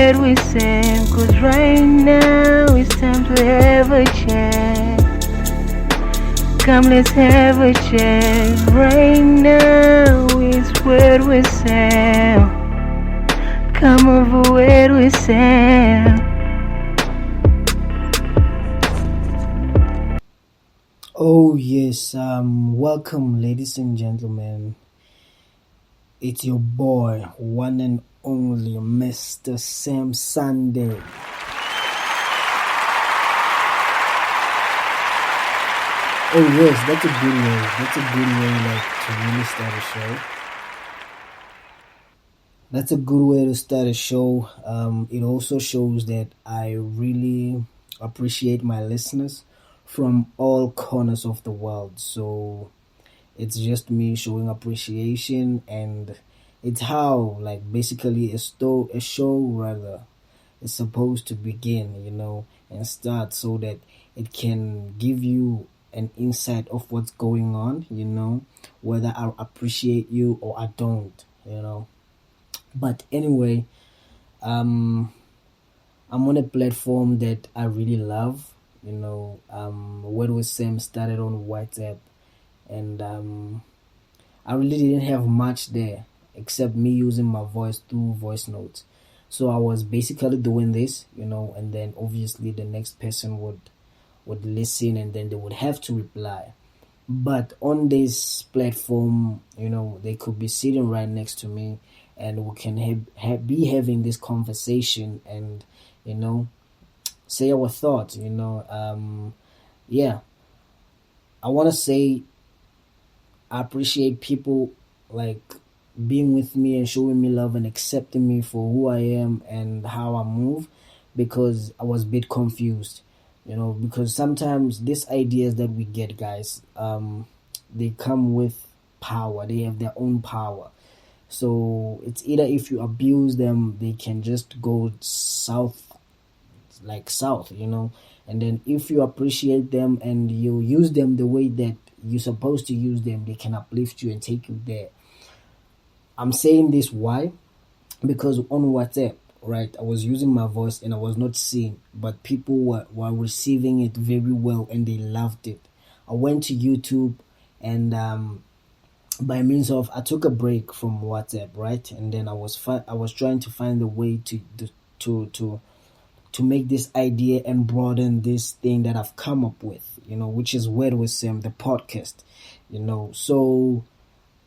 word with Sam, 'cause right now it's time to have a chat. Come, let's have a chat. Right now it's word with Sam. Come over, word with Sam. Oh yes, welcome ladies and gentlemen. It's your boy, one and only Mr. Sam Sunday. Oh yes, that's a good way. That's a good way to really start a show. That's a good way to start a show. It also shows that I really appreciate my listeners from all corners of the world. So it's just me showing appreciation, and it's how basically a show rather is supposed to begin, and start so that it can give you an insight of what's going on, whether I appreciate you or I don't. But anyway, um I'm on a platform that I really love. Word with Sam started on WhatsApp, and I really didn't have much there except me using my voice through voice notes. So I was basically doing this, and then obviously the next person would listen, and then they would have to reply. But on this platform, they could be sitting right next to me, and we can be having this conversation, and you know say our thoughts. Yeah, I want to say I appreciate people like being with me and showing me love and accepting me for who I am and how I move, because I was a bit confused, because sometimes these ideas that we get, guys, they come with power. They have their own power. So it's either if you abuse them, they can just go south, and then if you appreciate them and you use them the way that you're supposed to use them, they can uplift you and take you there. I'm saying this why? Because on WhatsApp, right, I was using my voice and I was not seen, but people were receiving it very well and they loved it. I went to YouTube, and by means of, I took a break from WhatsApp, right, and then I was trying to find a way to make this idea and broaden this thing that I've come up with, which is Word with Sam, the podcast. So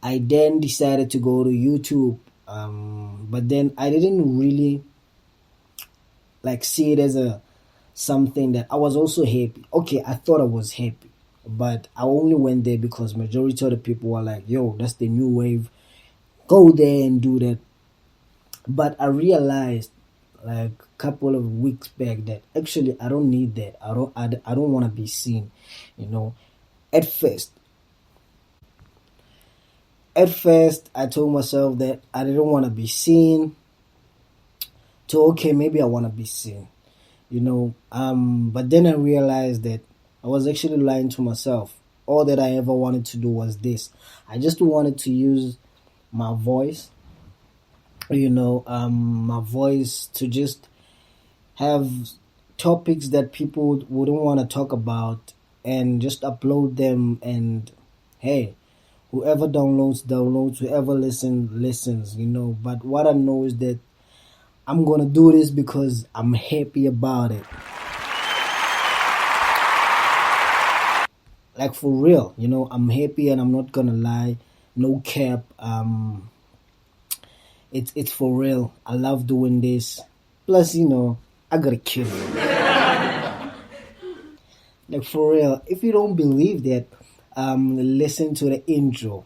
I then decided to go to YouTube, but then I didn't really see it as a something that I was also happy. Okay, I thought I was happy, but I only went there because majority of the people were like, "Yo, that's the new wave. Go there and do that." But I realized a couple of weeks back that actually I don't need that. I don't want to be seen. At first, I told myself that I didn't want to be seen. So okay, maybe I want to be seen. But then I realized that I was actually lying to myself. All that I ever wanted to do was this. I just wanted to use my voice, my voice to just have topics that people wouldn't want to talk about, and just upload them, and hey, whoever downloads, whoever listens. But what I know is that I'm gonna do this because I'm happy about it. Like for real, I'm happy, and I'm not gonna lie, no cap. It's for real. I love doing this. Plus, I gotta kill it. Like for real. If you don't believe that, listen to the intro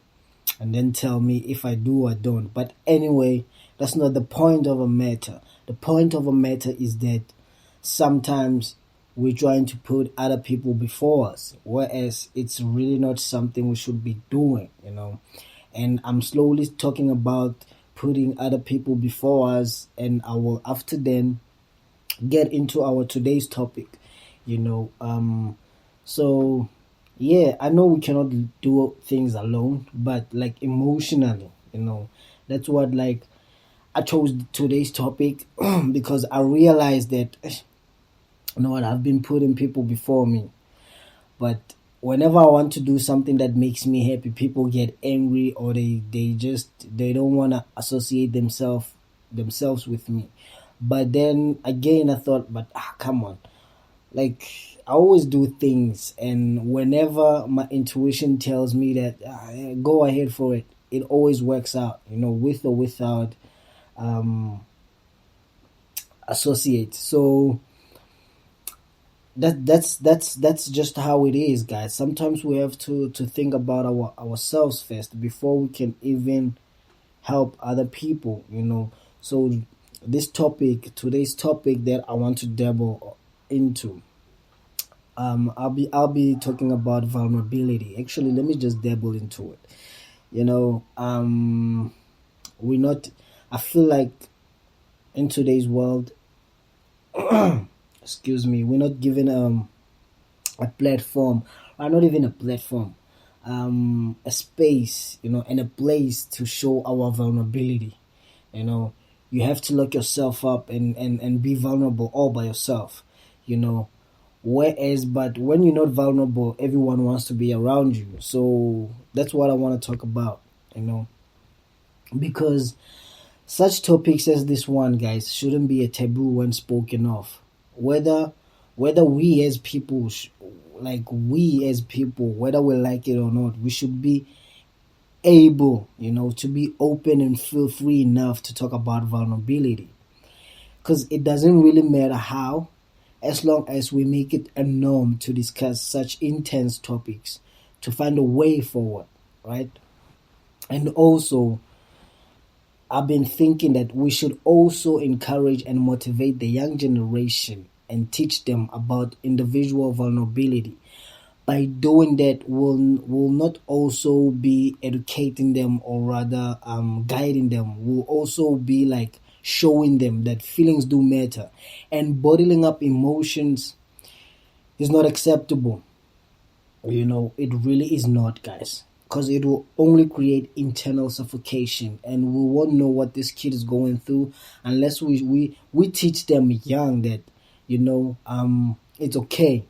and then tell me if I do or don't. But anyway, that's not the point of a matter. The point of a matter is that sometimes we're trying to put other people before us, whereas it's really not something we should be doing. And I'm slowly talking about putting other people before us, and I will after then get into our today's topic. So yeah, I know we cannot do things alone, but emotionally, that's what I chose today's topic because I realized that you know what, I've been putting people before me, but whenever I want to do something that makes me happy, people get angry, or they don't want to associate themselves with me. But then again, I thought, but come on, like, I always do things, and whenever my intuition tells me that go ahead for it, it always works out, with or without um associate. So that's just how it is, guys. Sometimes we have to think about ourselves first before we can even help other people. So today's topic that I want to dabble into, I'll be talking about vulnerability. Actually, let me just dabble into it. We're not I feel like in today's world, excuse me, we're not given a platform, or not even a platform, a space, and a place to show our vulnerability. you know you have to lock yourself up and be vulnerable all by yourself. you know but when you're not vulnerable, everyone wants to be around you. So that's what I want to talk about, because such topics as this one, guys, shouldn't be a taboo when spoken of. Whether we as people, whether we like it or not, we should be able, to be open and feel free enough to talk about vulnerability. Because it doesn't really matter how, as long as we make it a norm to discuss such intense topics, to find a way forward, right? And also, I've been thinking that we should also encourage and motivate the young generation and teach them about individual vulnerability. By doing that, we'll not also be educating them, or rather guiding them. We'll also be like showing them that feelings do matter, and bottling up emotions is not acceptable. It really is not, guys, because it will only create internal suffocation, and we won't know what this kid is going through unless we teach them young that it's okay.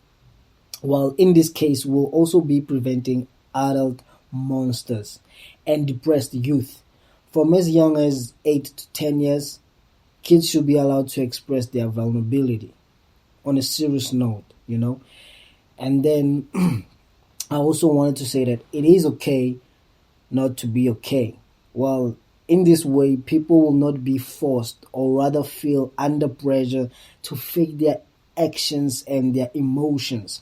Well, in this case, we'll also be preventing adult monsters and depressed youth. From as young as 8 to 10 years, kids should be allowed to express their vulnerability on a serious note. And then I also wanted to say that it is okay not to be okay. Well, in this way, people will not be forced, or rather feel under pressure to fake their actions and their emotions.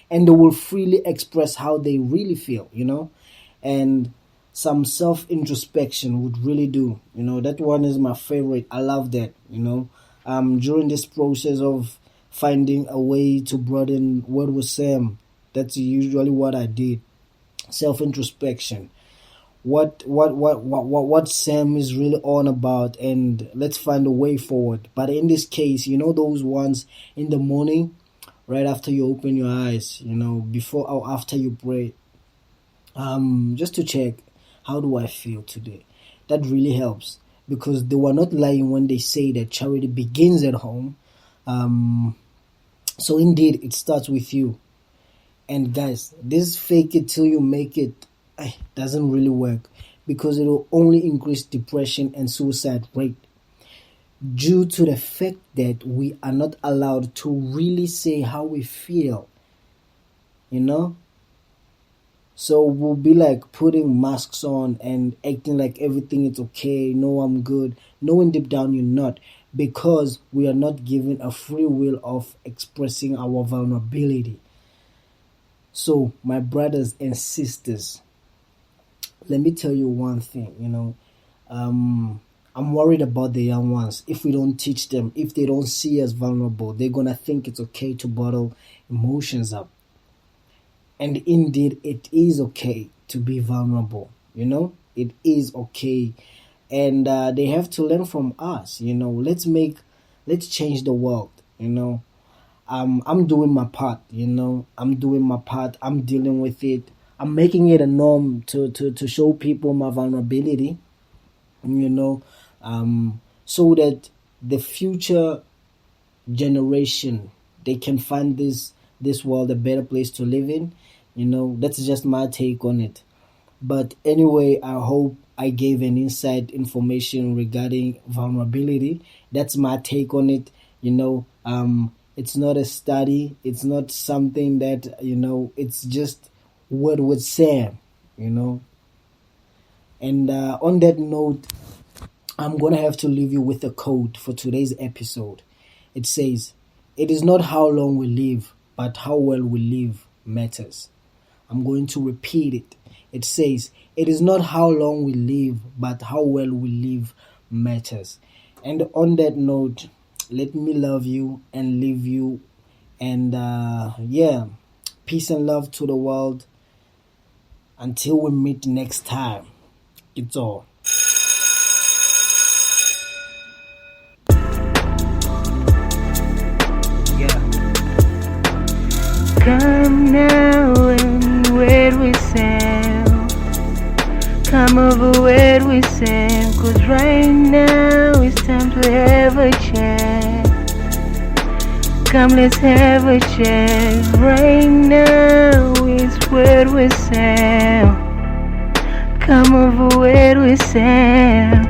And they will freely express how they really feel, and some self introspection would really do. That one is my favorite. I love that. During this process of finding a way to broaden what was Sam, that's usually what I did. Self introspection. What Sam is really on about, and let's find a way forward. But in this case, those ones in the morning, right after you open your eyes, before or after you pray, just to check, how do I feel today? That really helps, because they were not lying when they say that charity begins at home. So indeed, it starts with you. And guys, this fake it till you make it doesn't really work, because it will only increase depression and suicide rate, due to the fact that we are not allowed to really say how we feel. So we'll be like putting masks on and acting like everything is okay. No, I'm good. Knowing deep down you're not, because we are not given a free will of expressing our vulnerability. So, my brothers and sisters, let me tell you one thing. I'm worried about the young ones. If we don't teach them, if they don't see us vulnerable, they're gonna think it's okay to bottle emotions up. And indeed, it is okay to be vulnerable. It is okay, and they have to learn from us. Let's change the world. I'm doing my part. I'm doing my part. I'm dealing with it. I'm making it a norm to show people my vulnerability. so that the future generation, they can find this world a better place to live in. That's just my take on it. But anyway, I hope I gave an inside information regarding vulnerability. That's my take on it. It's not a study. It's not something that, it's just what would say, And on that note, I'm going to have to leave you with a quote for today's episode. It says, "It is not how long we live, but how well we live matters." I'm going to repeat it. It says, "It is not how long we live, but how well we live matters." And on that note, let me love you and leave you. And peace and love to the world. Until we meet next time. It's all. Come now and where we sail. Come over where we sail. 'Cause right now it's time to have a chat. Come, let's have a chat. Right now is where we sail. Come over where we sail.